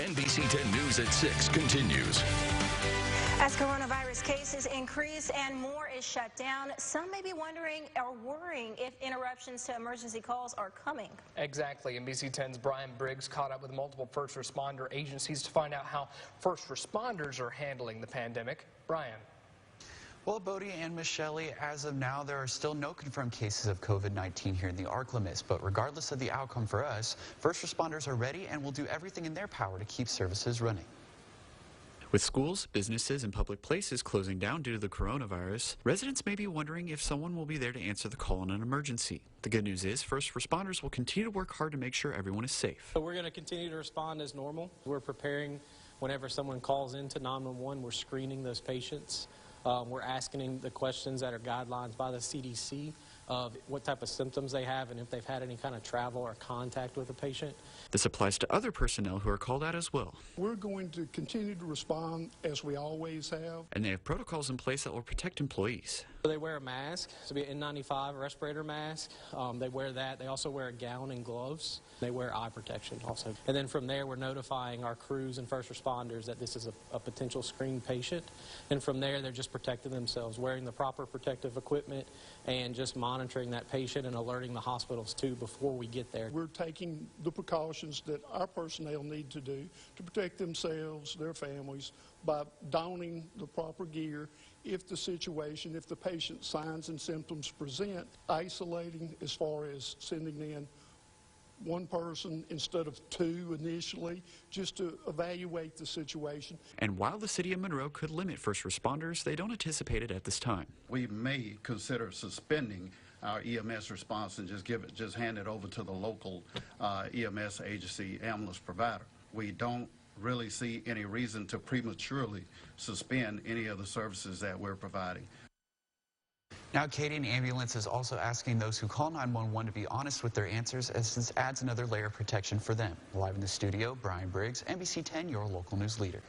NBC 10 News at 6 continues. As coronavirus cases increase and more is shut down, some may be wondering or worrying if interruptions to emergency calls are coming. Exactly. NBC 10's Brian Briggs caught up with multiple first responder agencies to find out how first responders are handling the pandemic. Brian. Well, Bodie and Michelle, as of now, there are still no confirmed cases of COVID-19 here in the ArkLaMiss, but regardless of the outcome for us, first responders are ready and will do everything in their power to keep services running. With schools, businesses, and public places closing down due to the coronavirus, residents may be wondering if someone will be there to answer the call in an emergency. The good news is first responders will continue to work hard to make sure everyone is safe. So we're going to continue to respond as normal. We're preparing whenever someone calls into 911, we're screening those patients. We're asking the questions that are guidelines by the CDC of what type of symptoms they have and if they've had any kind of travel or contact with a patient. This applies to other personnel who are called out as well. We're going to continue to respond as we always have. And they have protocols in place that will protect employees. They wear a mask, so be an N95 respirator mask. They wear that. They also wear a gown and gloves. They wear eye protection also. And then from there, we're notifying our crews and first responders that this is a potential screened patient. And from there, they're just protecting themselves, wearing the proper protective equipment and just monitoring that patient and alerting the hospitals too before we get there. We're taking the precautions that our personnel need to do to protect themselves, their families, by donning the proper gear if the patient signs and symptoms present, isolating as far as sending in one person instead of two initially, just to evaluate the situation. And while the city of Monroe could limit first responders, they don't anticipate it at this time. We may consider suspending our EMS response and just hand it over to the local EMS agency ambulance provider. We don't really see any reason to prematurely suspend any of the services that we're providing. Now, Acadian Ambulance is also asking those who call 911 to be honest with their answers, as this adds another layer of protection for them. Live in the studio, Brian Briggs, NBC 10, your local news leader.